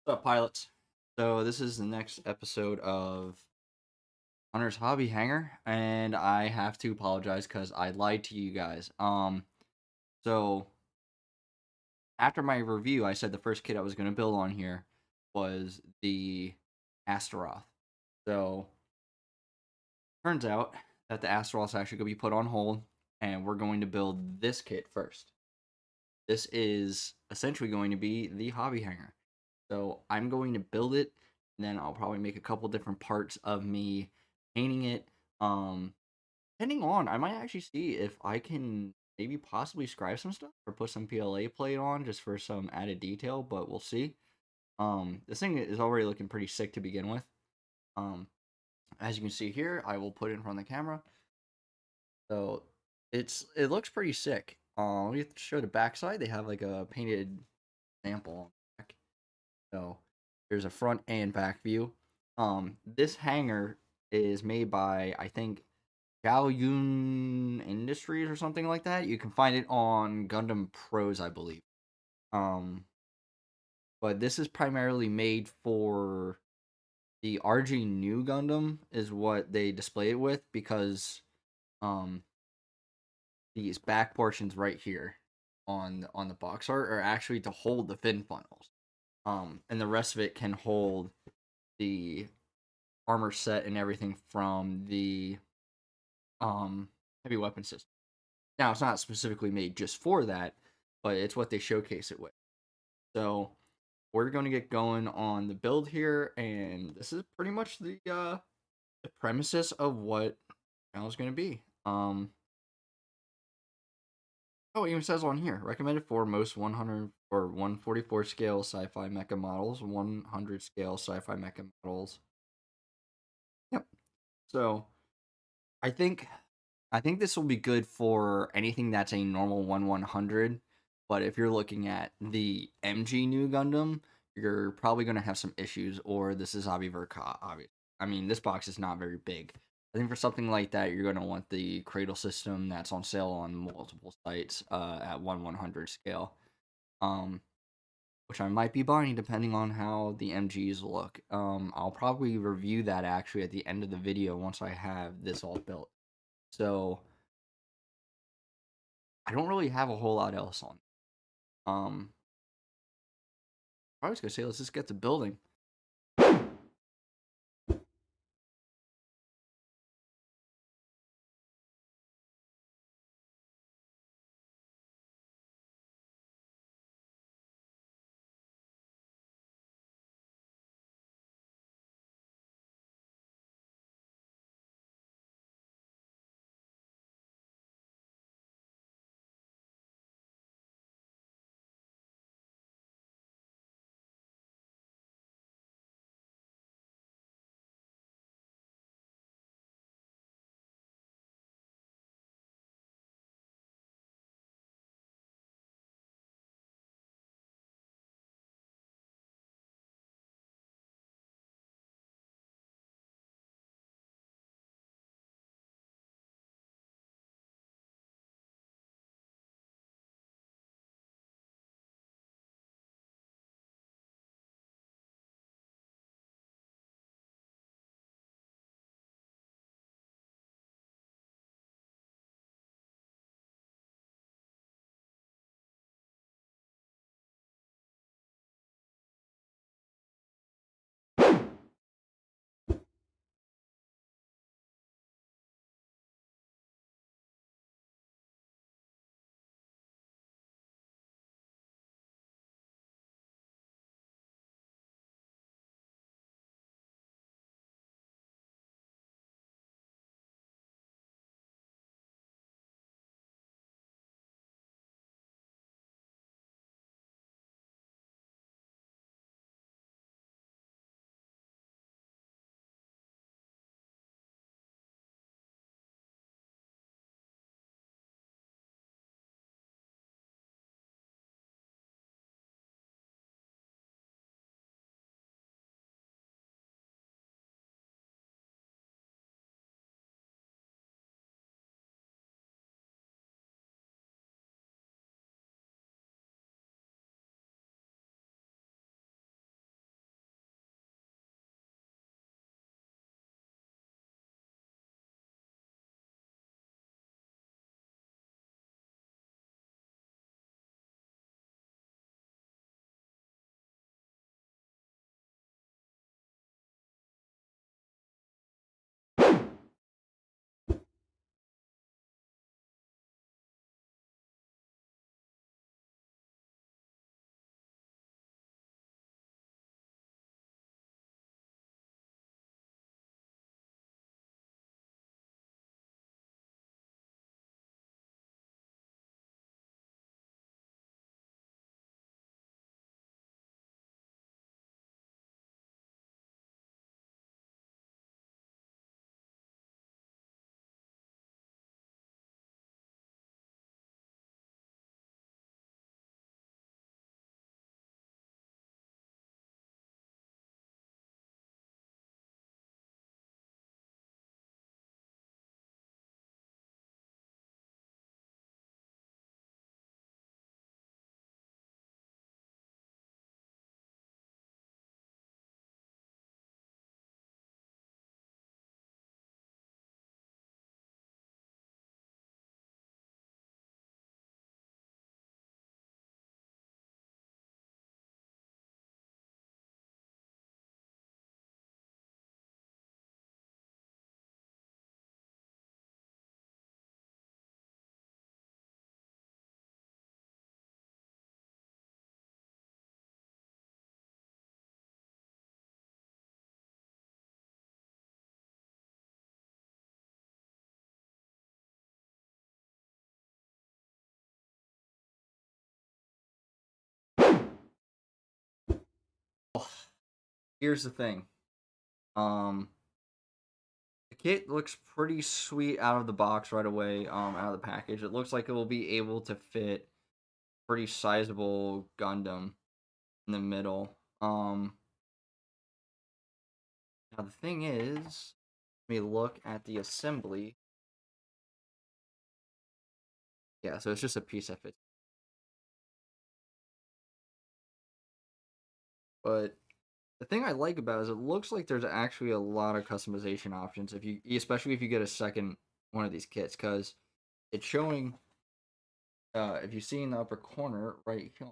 What's up, pilots? So this is the next episode of Hunter's Hobby Hangar, and I have to apologize because I lied to you guys. So after my review, I said the first kit I was gonna build on here was the Astaroth. So turns out that the Astaroth's actually gonna be put on hold, and we're going to build this kit first. This is essentially going to be the Hobby Hangar. So I'm going to build it, and then I'll probably make a couple different parts of me painting it. Um, Depending on, I might actually see if I can maybe possibly scribe some stuff or put some PLA plate on just for some added detail, but we'll see. This thing is already looking pretty sick to begin with. Um, as you can see here, I will put it in front of the camera. So it looks pretty sick. We have to show the backside. They have like a painted sample on the back. So there's a front and back view. This hanger is made by I think Zhaoyun Industries or something like that. You can find it on Gundam Pros, I believe. Um, but this is primarily made for the RG New Gundam is what they display it with because um these back portions right here on the box art are actually to hold the fin funnels. And the rest of it can hold the armor set and everything from the um heavy weapon system. Now it's not specifically made just for that, but it's what they showcase it with. So we're going to get going on the build here, and this is pretty much the premises of what channel is going to be. Oh, it even says on here recommended for most 100 or 144 scale sci-fi mecha models, 100 scale sci-fi mecha models. Yep. So I think I think this will be good for anything that's a normal 1/100. But if you're looking at the MG New Gundam, you're probably going to have some issues, or this is Aviverka, obviously. I mean, this box is not very big. I think for something like that, you're going to want the cradle system that's on sale on multiple sites at 1/100 scale, um, which I might be buying depending on how the MGs look. I'll probably review that actually at the end of the video once I have this all built. So I don't really have a whole lot else on. Um, I was gonna say let's just get to building. here's the thing. Um, the kit looks pretty sweet out of the box right away. Out of the package, it looks like it will be able to fit pretty sizable Gundam in the middle. Now the thing is, let me look at the assembly. Yeah, so it's just a piece that fits. But the thing I like about it is it looks like there's actually a lot of customization options if you, especially if you get a second one of these kits, because it's showing. If you see in the upper corner right here.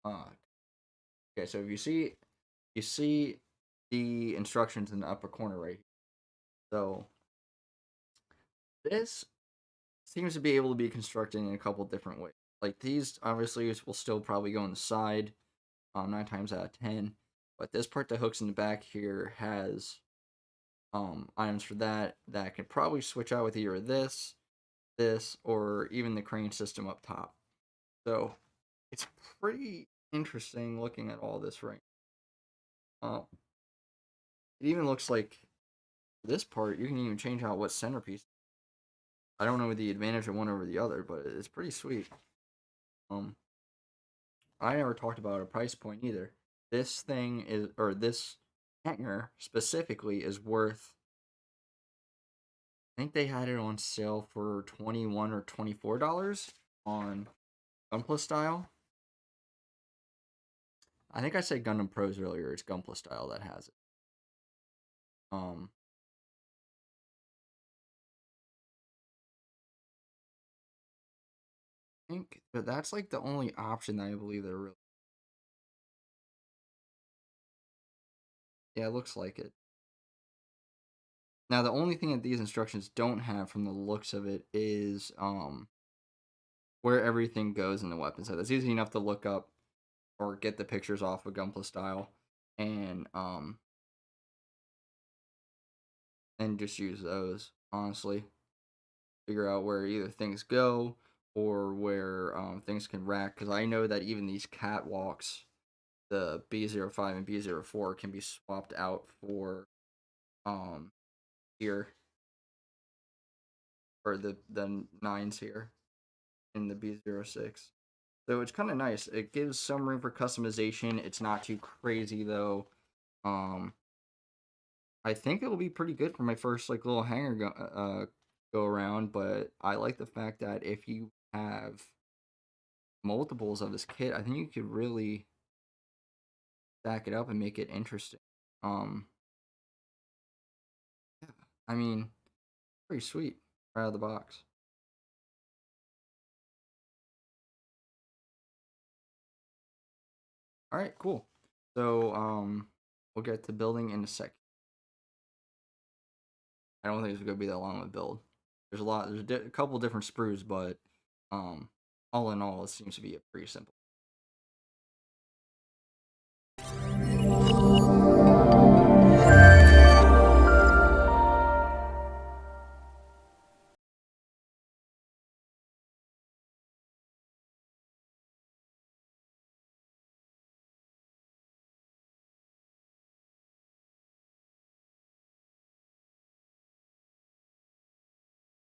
Okay, so if you see the instructions in the upper corner right here. So this seems to be able to be constructed in a couple different ways. Like these, obviously, will still probably go on the side, 9 times out of 10. But this part that hooks in the back here has items for that can probably switch out with either this, or even the crane system up top. So it's pretty interesting looking at all this right now. It even looks like this part you can even change out what centerpiece. I don't know the advantage of one over the other, but it's pretty sweet. Um, I never talked about a price point either. This thing is, or this hanger specifically, is worth. I think they had it on sale for $21 or $24 on Gunpla Style. I think I said Gundam Pros earlier. It's Gunpla Style that has it. Um, I think but that's like the only option that I believe they're really. Yeah, it looks like it. Now the only thing that these instructions don't have from the looks of it is where everything goes in the weapon. So that's easy enough to look up or get the pictures off of Gunpla Style and just use those, honestly. Figure out where either things go or where things can rack, because I know that even these catwalks, the B05 and B04, can be swapped out for um here, or the nines here in the B06. So it's kind of nice. It gives some room for customization. It's not too crazy though. Um, I think it will be pretty good for my first like little hangar go around. But I like the fact that if you have multiples of this kit, I think you could really stack it up and make it interesting. Um, yeah, I mean, pretty sweet right out of the box. All right, cool. So we'll get to building in a sec. I don't think it's gonna be that long of a build. There's a lot. There's a couple different sprues, but um, all in all, it seems to be a pretty simple.